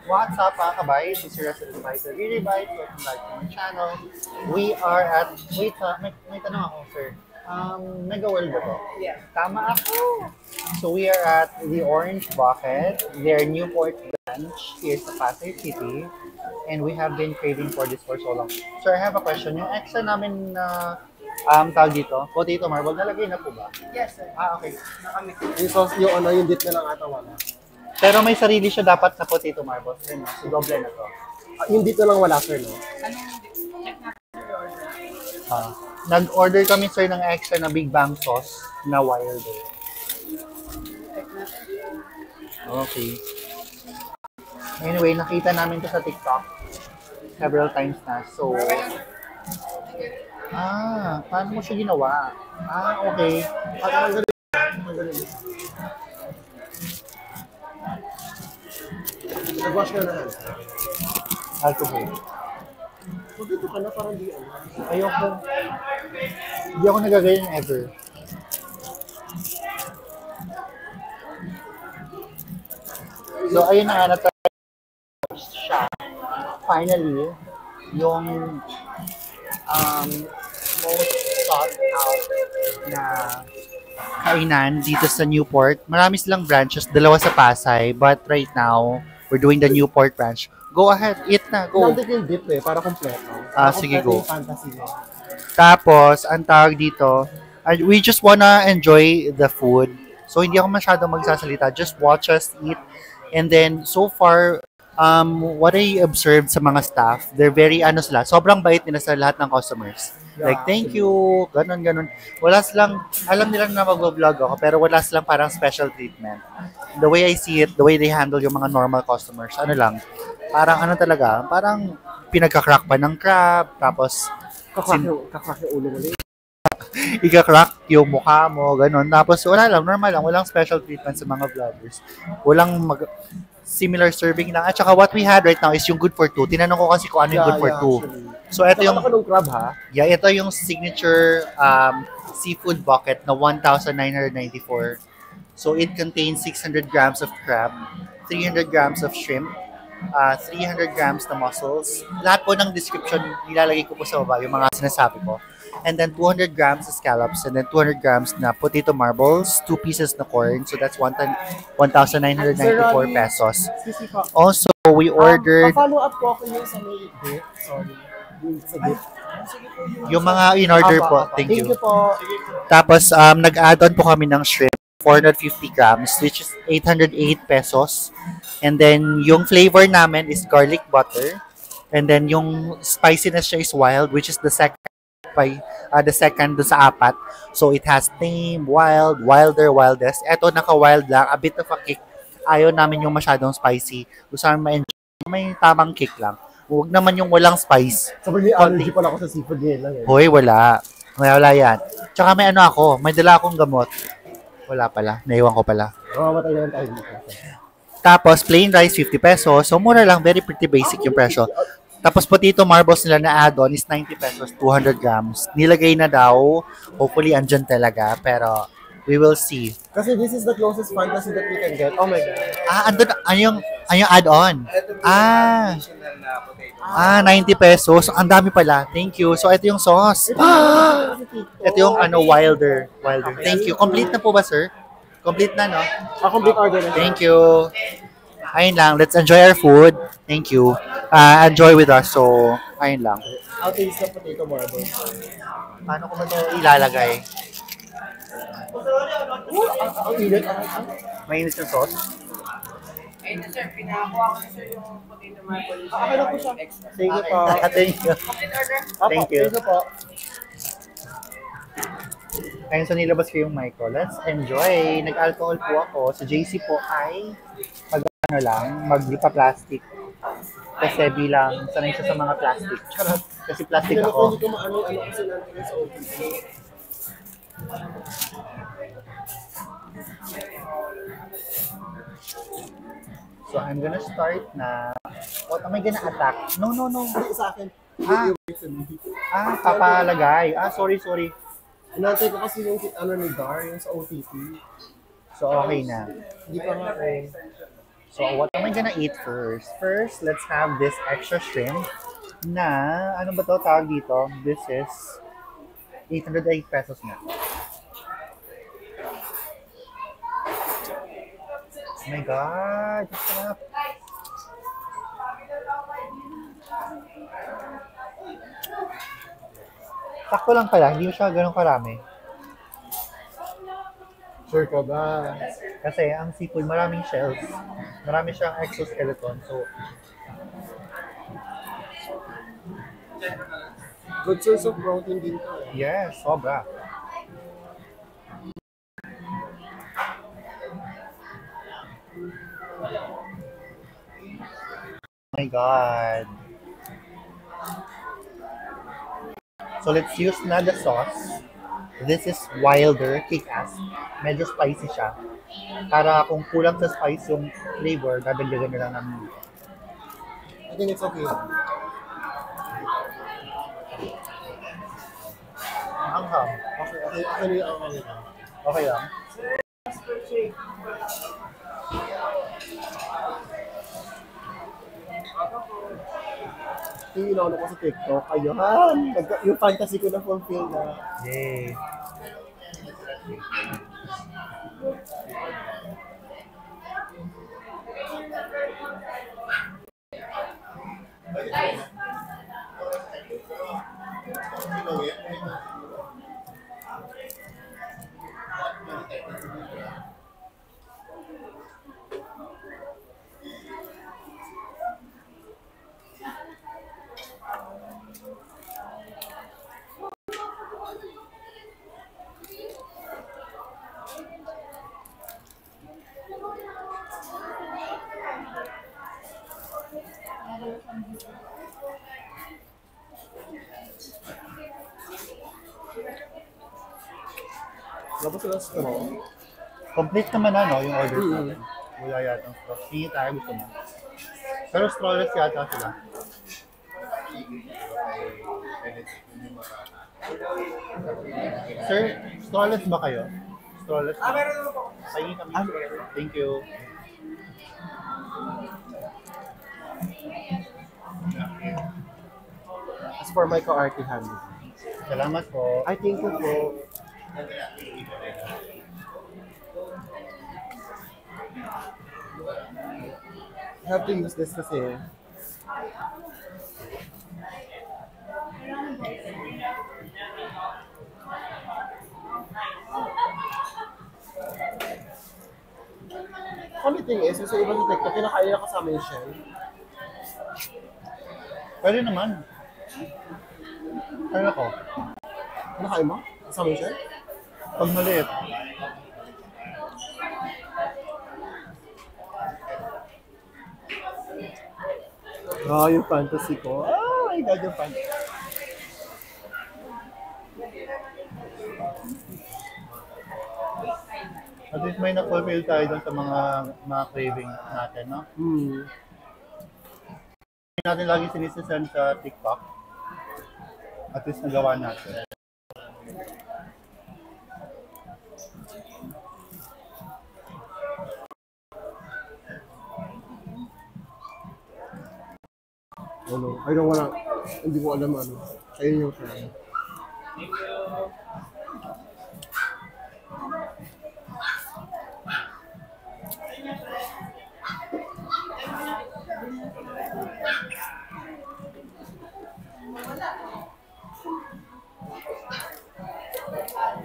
What's up mga kabay? This is your resident advisor, Really Bite. Welcome back to my channel. We are at, wait ha, may tanong ako sir. Mega World ba to? Yeah. Tama ako! So we are at the Orange Bucket, their Newport branch here sa Pasay City. And we have been craving for this for so long. Sir, I have a question. Yung extra namin na tawag dito, potato marble, nalagay na po ba? Yes, sir. Okay. Nakamit. Yung sauce, yung dip na lang ata wala. Pero may sarili siya dapat na potato marble. Yun, no? So doble na to. Yung dip na lang wala, sir, no? Check natin your order. Nag-order kami sir ng extra na Big Bang sauce na wilder. Check natin. Okay. Anyway, nakita namin to sa TikTok several times na. So, paano mo siya ginawa? Okay. Nag-wash ka na yan. Alcohol. So, dito ka na parang di ano. Ayoko. Hindi ako nagaganyan ever. So, ayun na nga, natry siya. Finally, yung most sought out na kainan dito sa Newport. Marami silang branches, dalawa sa Pasay, but right now, we're doing the Newport branch. Go ahead, eat na, go. Nandito yung dip para kompleto. Sige, Kompleto go. yung fantasy mo. Tapos, ang tawag dito, we just wanna enjoy the food. So, hindi ako masyadong magsasalita. Just watch us eat. And then, so far, what I observed sa mga staff, they're very, sobrang bait nila sa lahat ng customers. Like, thank you, ganun. Wala silang, alam nila na mag-vlog ako, pero wala silang parang special treatment. The way I see it, the way they handle yung mga normal customers, parang pinagka-crack pa ng crab, tapos Kakrak yung ulo mo. ika-crack yung mukha mo, ganun. Tapos normal lang, walang special treatment sa mga vloggers. Similar serving lang. At saka what we had right now is yung good for two. Tinanong ko kasi kung ano yung good for two. Actually. So ito yung, Saka nung crab, ha? yeah, ito yung signature seafood bucket na 1,994. So it contains 600 grams of crab, 300 grams of shrimp, 300 grams na mussels. Lahat po ng description, nilalagay ko po sa baba, yung mga sinasabi ko. And then 200 grams of scallops, and then 200 grams na potato marbles, 2 pieces na corn. So that's 1,994 pesos. Also, we ordered follow up po ako yung sa may dip. Sorry. Yung sa dip. yung mga in-order po. Thank you. Thank you po. Tapos, nag-add-on po kami ng shrimp, 450 grams, which is 808 pesos. And then, yung flavor namin is garlic butter. And then, yung spiciness siya is wild, which is the second dun sa apat. So, it has tame, wild, wilder, wildest. Eto, naka-wild lang, a bit of a kick. Ayaw namin yung masyadong spicy. Gusto namin ma-enjoy. May tamang kick lang. Huwag naman yung walang spice. Sabi niya, allergy pala ako sa seafood ngayon lang. Hoy, wala. Wala yan. Tsaka may may dala akong gamot. Wala pala. Naiwan ko pala. Mamatay naman tayo dito. Tapos, plain rice, 50 pesos. So, mura lang. Very pretty basic yung presyo. Tapos, potato marbles nila na add-on is 90 pesos, 200 grams. Nilagay na daw. Hopefully, andyan talaga. Pero, we will see. Kasi this is the closest fantasy that we can get. Oh my God. Andun, yung add-on? 90 pesos. Ang dami pala. Thank you. So, ito yung sauce. Ito yung wilder. Thank you. Complete na po ba, sir? Complete na, no? A complete order na. Thank you. Ayun lang. Let's enjoy our food. Thank you. Enjoy with us. So, ayun lang. I'll taste the potato marbles. Paano ko ba ito ilalagay? Ang init. Mainit yung sauce? Ayun na, sir. Pinakuha ko na, sir, yung potato marble. Okay na po siya. Thank you po. Thank you. Complete order. Thank you. Thank you po. Ayun, so nilabas ko yung mic ko. Let's enjoy. Nag-alcohol po ako. Sa JC po ay maglipa-plastic. Kasi bilang sanay siya sa mga plastic. Charot. Kasi plastic ako. Hindi ko maano kasi natin sa OTP. So I'm gonna start na. What am I gonna attack? No. Hindi sa akin. Papalagay. Sorry. Inantay ko kasi yung ni Dar, yung sa OTP. So okay na. Hindi pa nga eh. So what am I gonna eat first? First, let's have this extra shrimp na, ano ba to tawag dito? This is 808 pesos na. Oh my God! Ang sarap! Sakto lang pala, hindi siya ganun karami. Sure ka ba? Kasi ang seafood, maraming shells. Marami siyang exoskeleton. So, Good source of protein din to. yes, sobra. Oh my God. So let's use na the sauce. This is Wilder Kick-Ass. Medyo spicy siya. Para kung kulang sa spice yung flavor, dadagdagan na lang namin dito. I think it's okay. Ang ham. Okay. Okay lang. Yung inauna ko sa TikTok, ayun, yung fantasy ko na fulfill na. Yay. Tapos sila straw. Complete naman na, no, yung order natin. Wala yata ng straw. Hindi tayo gusto mo. Pero strawless yata sila. Sir, strawless ba kayo? Strawless ba? Meron naman po. Pahingi kami. Thank you. As for my ka-arty hand. Salamat po. I think ko po. I have to use this kasi. Funny thing is, yung sa ibang TikTok, kinakain na kasama yung shell. Pwede naman. Ano ko? Kinakain mo? Kasama yung shell? Pag maliit. Ah, yung fantasy ko. Oh my God, yung fantasy. At least may na-fulfill tayo dun sa mga craving natin, no? Hindi natin lagi sinisend sa TikTok. At least nagawa natin. Ano? I don't wanna, hindi ko alam ano. Ayun yung friend.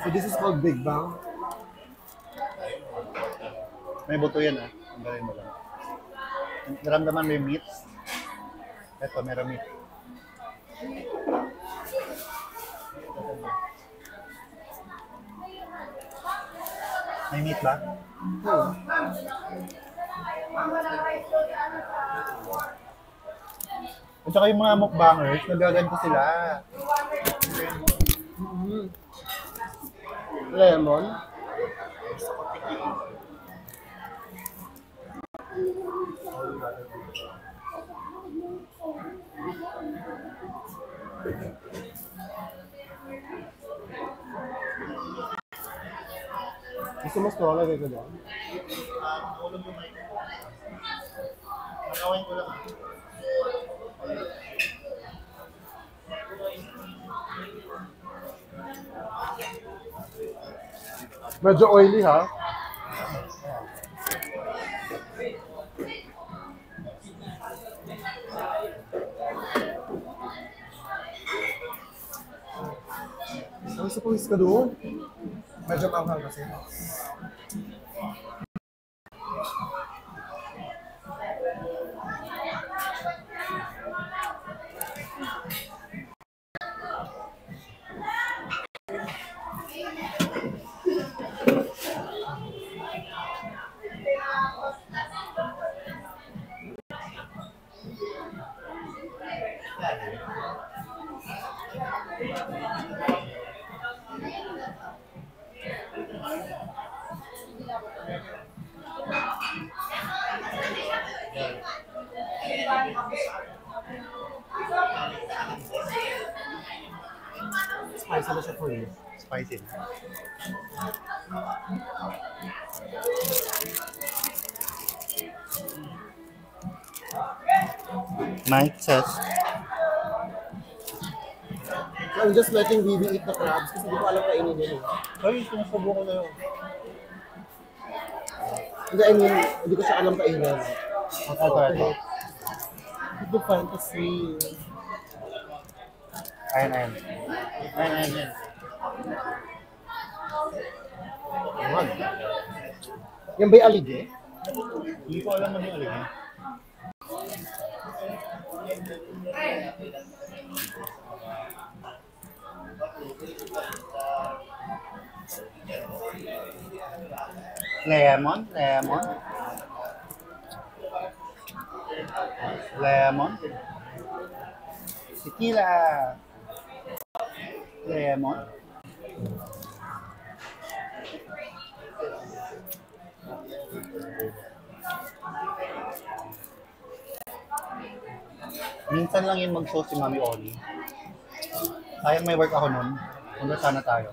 So this is called Big Bang. May buto yan, ah. Ang galing mo lang. Naramdaman mo yung meat? Eto, meron meat. May meat ba? At saka yung mga mukbangers, nagaganto sila. Lemon. Gusto mo straw lagay ko dyan? Linawin ko lang. Medyo oily ha. Ang suppose ka doon? Medyo mahal kasi. Spicy na siya for you. Spicy na. Mike says, I'm just letting Bibi eat the crabs kasi hindi ko alam kainin yun eh. ay, sinusubo ko na yun. Hindi, I mean, hindi ko siya alam kainin. Ito. It's the fantasy. Ayan. Wag. Yan ba yung alige? Hindi ko alam ano yung alig. Lemon. Tequila. Lemon. Minsan lang yun mag-show si Mami Oli. Sayang may work ako nun. Punta sana tayo.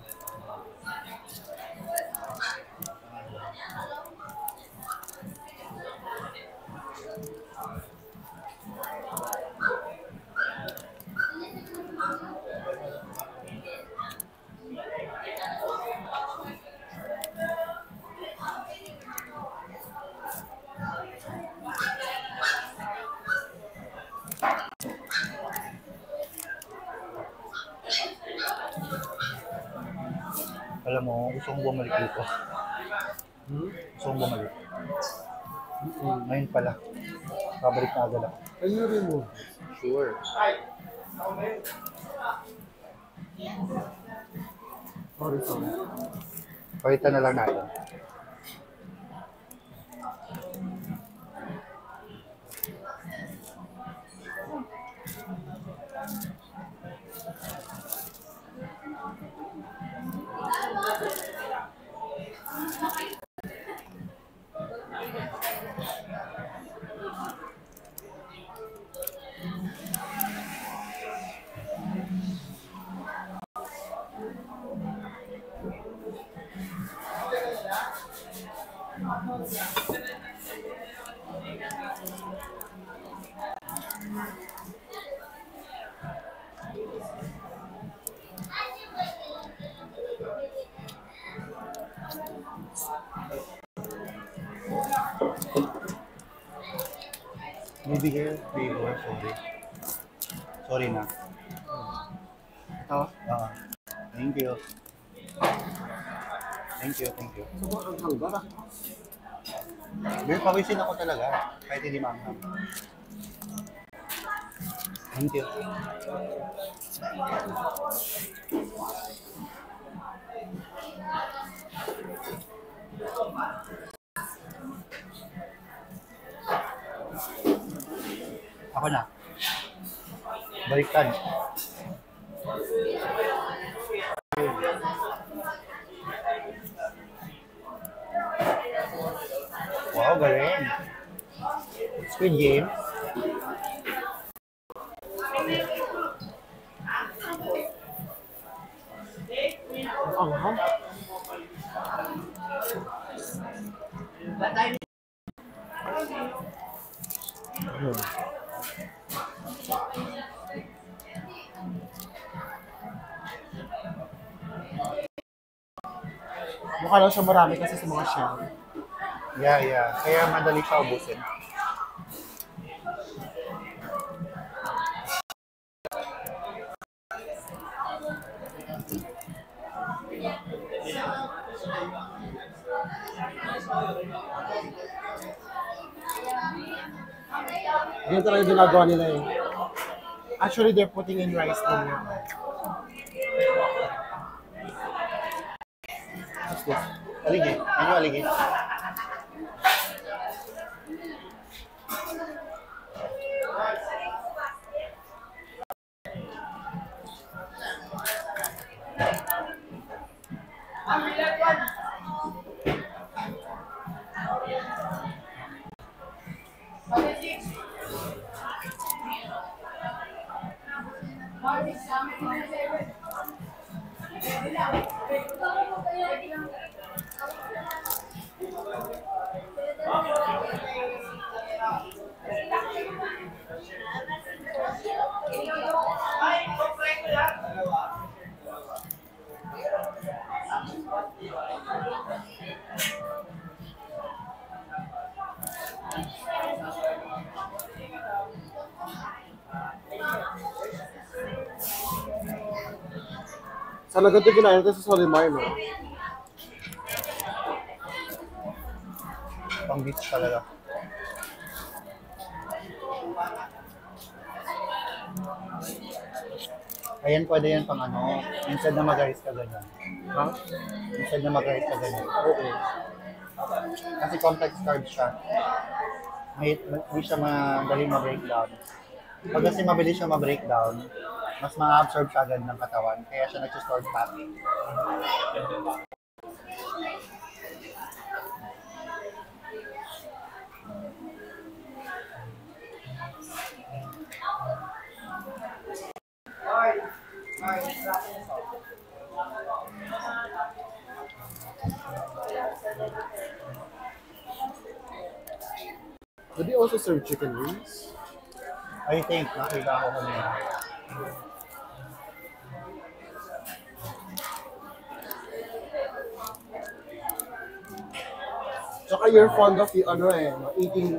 Alam mo, gusto kong bumalik dito. Gusto kong bumalik. Ngayon pala. Babalik na agad ako. Can you remove? Sure. Sorry. Palitan na lang natin. Maybe here, flavor, sorry. Sorry na. Ha? Thank you. Thank you. So, ang hangga. May pawisin ako talaga. Kahit hindi maanghang. Thank you. Ako na. Baliktad. Wow, galing. Squid Game. Ang hang. Mukha lang siya marami kasi sa mga shell. Yeah. Kaya madali siya ubusin. Ganyan talaga yung ginagawa nila eh. Actually, they're putting in rice din yan. What's this? Aligi. Ano aligi? Sana ganito kinain natin sa Solimar, no? Pang beach talaga. Ayan, pwede yan pang ano. Instead na mag-rice ka ganyan. Ha? Instead na mag-rice ka ganyan. Oo. Kasi complex carbs siya. Hindi siya madaling ma-breakdown. Pag kasi mabilis siya ma-breakdown, mas ma-absorb siya agad ng katawan. Kaya siya nag-store fat. Do they also serve chicken wings? I think, nakita ko kanina. Tsaka you're fond of eating